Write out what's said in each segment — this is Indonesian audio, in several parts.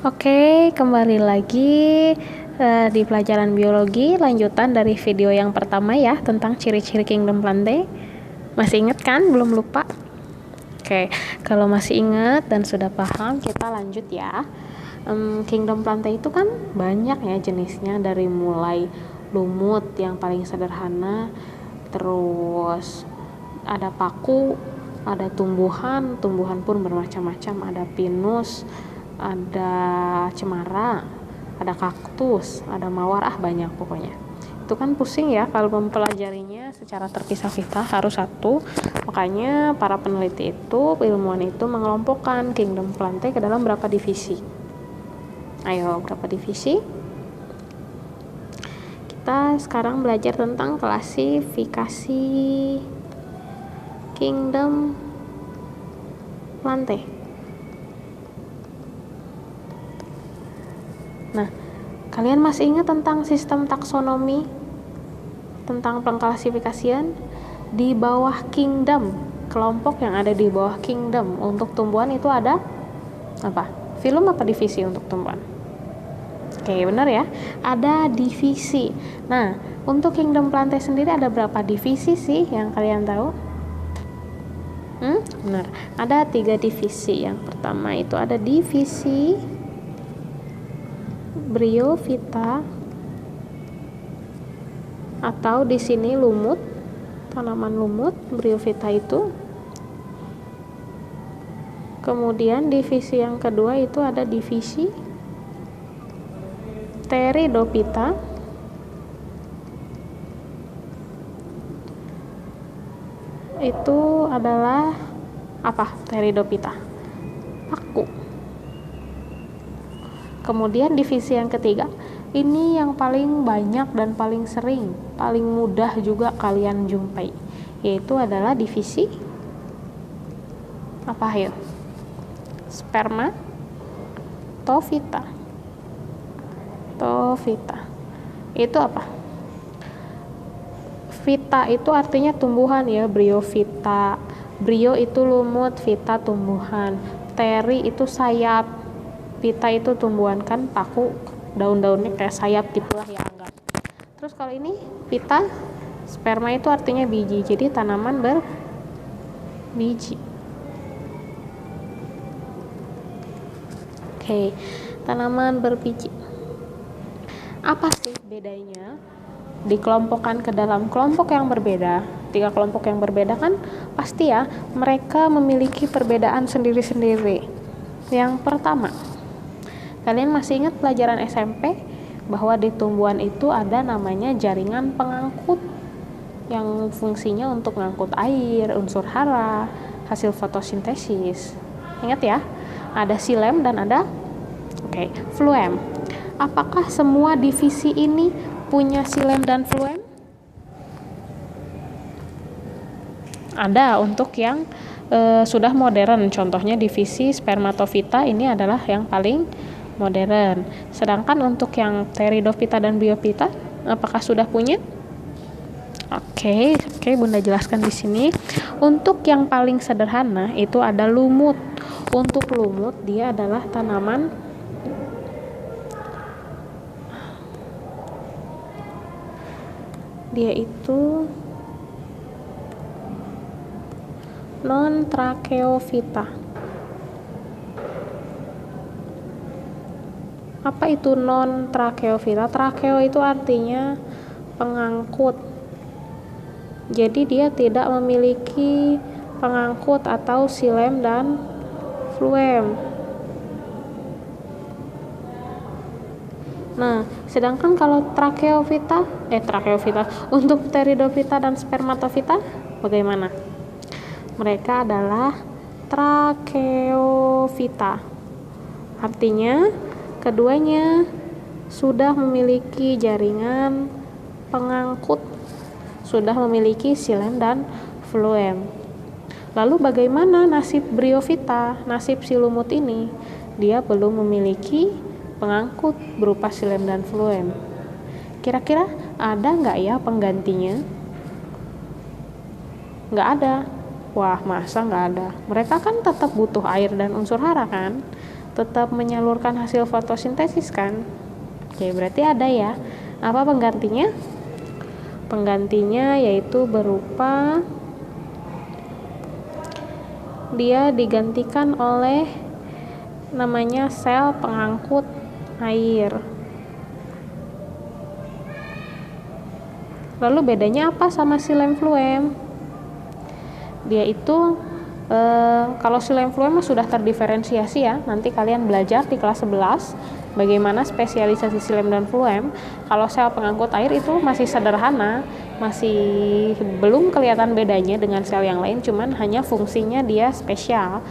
Oke, kembali lagi di pelajaran biologi, lanjutan dari video yang pertama ya, tentang ciri-ciri kingdom Plantae. Masih ingat kan? Belum lupa? Oke, kalau masih ingat dan sudah paham, kita lanjut ya. Kingdom Plantae itu kan banyak ya jenisnya, dari mulai lumut yang paling sederhana, terus ada paku, ada tumbuhan pun bermacam-macam, ada pinus, ada cemara, ada kaktus, ada mawar, banyak pokoknya. Itu kan pusing ya kalau mempelajarinya secara terpisah-pisah, harus satu. Makanya para peneliti itu, ilmuwan itu mengelompokkan kingdom Plantae ke dalam berapa divisi. Ayo, berapa divisi? Kita sekarang belajar tentang klasifikasi kingdom Plantae. Nah, kalian masih ingat tentang sistem taksonomi, tentang pengklasifikasian? Di bawah kingdom, kelompok yang ada di bawah kingdom untuk tumbuhan itu ada apa? Filum apa divisi untuk tumbuhan? Oke, benar ya, ada divisi. Nah, untuk kingdom Plantae sendiri ada berapa divisi sih yang kalian tahu? Benar, ada 3 divisi. Yang pertama itu ada divisi Bryophyta, atau di sini lumut, tanaman lumut, Bryophyta itu. Kemudian divisi yang kedua itu ada divisi Pteridophyta, itu adalah apa? Pteridophyta, paku. Kemudian divisi yang ketiga, ini yang paling banyak dan paling sering, paling mudah juga kalian jumpai, yaitu adalah divisi apa ya? Spermatophyta. Itu apa? Phyta itu artinya tumbuhan ya, Bryophyta. Bryo itu lumut, phyta tumbuhan. Pteri itu sayap, phyta itu tumbuhan, kan paku, daun-daunnya kayak sayap gitulah ya, anggap. Terus kalau ini phyta, sperma itu artinya biji, jadi tanaman berbiji. Oke, tanaman berbiji. Apa sih bedanya dikelompokkan ke dalam kelompok yang berbeda? 3 kelompok yang berbeda kan pasti ya, mereka memiliki perbedaan sendiri-sendiri. Yang pertama, kalian masih ingat pelajaran SMP bahwa di tumbuhan itu ada namanya jaringan pengangkut yang fungsinya untuk mengangkut air, unsur hara, hasil fotosintesis. Ingat ya, ada xilem dan ada phloem. Apakah semua divisi ini punya xilem dan phloem? Ada untuk yang sudah modern, contohnya divisi Spermatophyta ini adalah yang paling modern. Sedangkan untuk yang Pteridophyta dan Bryophyta, apakah sudah punya? Oke, Bunda jelaskan di sini. Untuk yang paling sederhana itu ada lumut. Untuk lumut, dia adalah tanaman dia itu non-tracheophyta. Apa itu non-tracheophyta? Tracheo itu artinya pengangkut. Jadi dia tidak memiliki pengangkut atau xilem dan phloem. Nah, sedangkan kalau tracheophyta untuk Pteridophyta dan Spermatophyta bagaimana? Mereka adalah tracheophyta. Artinya keduanya sudah memiliki jaringan pengangkut, sudah memiliki xilem dan phloem. Lalu bagaimana nasib Bryophyta, nasib si lumut ini? Dia belum memiliki pengangkut berupa xilem dan phloem. Kira-kira ada nggak ya penggantinya? Nggak ada. Wah, masa nggak ada? Mereka kan tetap butuh air dan unsur hara kan? tetap menyalurkan hasil fotosintesis kan. Oke, berarti ada ya. Apa penggantinya? Penggantinya yaitu berupa dia digantikan oleh namanya sel pengangkut air. Lalu bedanya apa sama xilem fluem? Dia itu kalau xilem fluem sudah terdiferensiasi ya. Nanti kalian belajar di kelas 11 bagaimana spesialisasi xilem dan fluem. Kalau sel pengangkut air itu masih sederhana, masih belum kelihatan bedanya dengan sel yang lain, cuman hanya fungsinya dia spesial,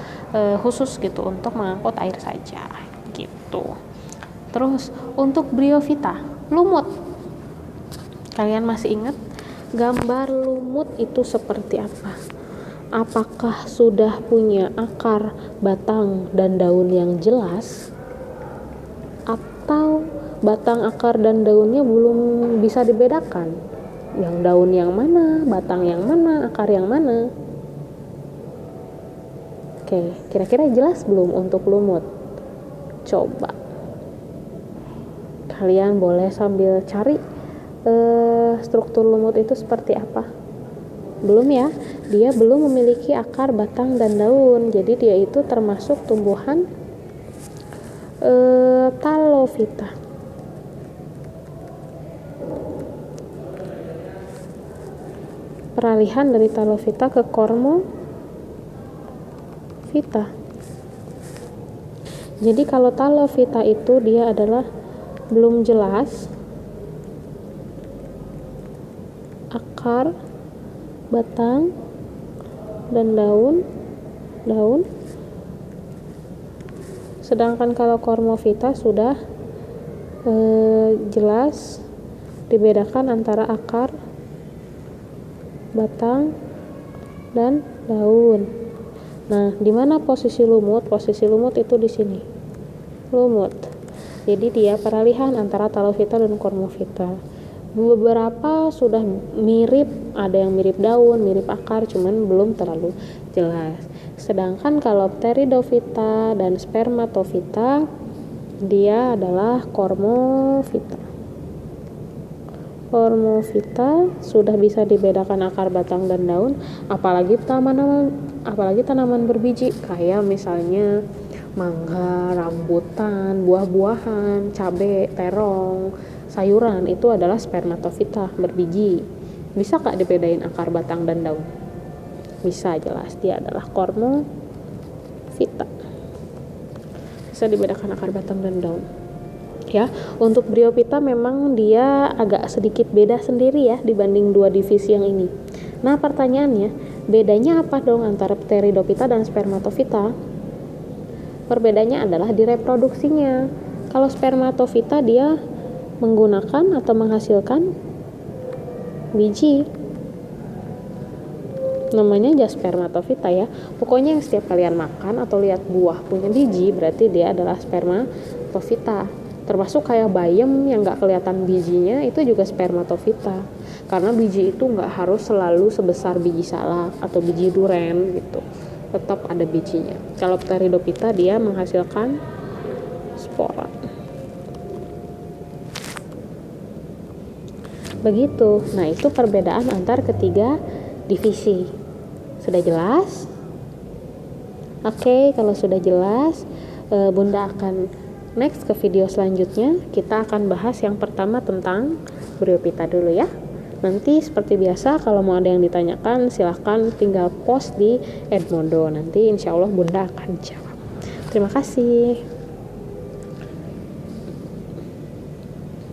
khusus gitu untuk mengangkut air saja gitu. Terus untuk bryophyta, lumut. Kalian masih ingat gambar lumut itu seperti apa? Apakah sudah punya akar, batang, dan daun yang jelas? Atau batang, akar, dan daunnya belum bisa dibedakan? Yang daun yang mana, batang yang mana, akar yang mana? Oke, kira-kira jelas belum untuk lumut? Coba kalian boleh sambil cari struktur lumut itu seperti apa. Belum ya, dia belum memiliki akar, batang, dan daun. Jadi dia itu termasuk tumbuhan Talophyta. Peralihan dari Talophyta ke Cormophyta. Jadi kalau Talophyta itu dia adalah belum jelas akar, batang, dan daun. Sedangkan kalau Cormophyta sudah jelas dibedakan antara akar, batang, dan daun. Nah, di mana posisi lumut? Posisi lumut itu di sini. Lumut. Jadi dia peralihan antara Talophyta dan Cormophyta. Beberapa sudah mirip, ada yang mirip daun, mirip akar, cuman belum terlalu jelas. Sedangkan kalau Pteridophyta dan Spermatophyta dia adalah Cormophyta. Cormophyta sudah bisa dibedakan akar, batang, dan daun, apalagi tanaman berbiji kayak misalnya mangga, rambutan, buah-buahan, cabai, terong, sayuran, itu adalah Spermatophyta berbiji. Bisa gak dibedain akar, batang, dan daun? Bisa, jelas dia adalah Cormophyta. Bisa dibedakan akar, batang, dan daun. Ya, untuk Bryophyta memang dia agak sedikit beda sendiri ya dibanding dua divisi yang ini. Nah, pertanyaannya, bedanya apa dong antara Pteridophyta dan Spermatophyta? Perbedaannya adalah di reproduksinya. Kalau Spermatophyta dia menggunakan atau menghasilkan biji. Namanya aja Spermatophyta ya. Pokoknya yang setiap kalian makan atau lihat buah punya biji, berarti dia adalah Spermatophyta. Termasuk kayak bayam yang gak kelihatan bijinya, itu juga Spermatophyta. Karena biji itu gak harus selalu sebesar biji salak atau biji duren gitu. Tetap ada bijinya. Kalau Pteridophyta dia menghasilkan spora. Begitu. Nah, itu perbedaan antar ketiga divisi. Sudah jelas? Oke, kalau sudah jelas, Bunda akan next ke video selanjutnya. Kita akan bahas yang pertama tentang Bryophyta dulu ya. Nanti seperti biasa kalau mau ada yang ditanyakan silahkan tinggal post di Edmodo. Nanti insya Allah Bunda akan jawab. Terima kasih.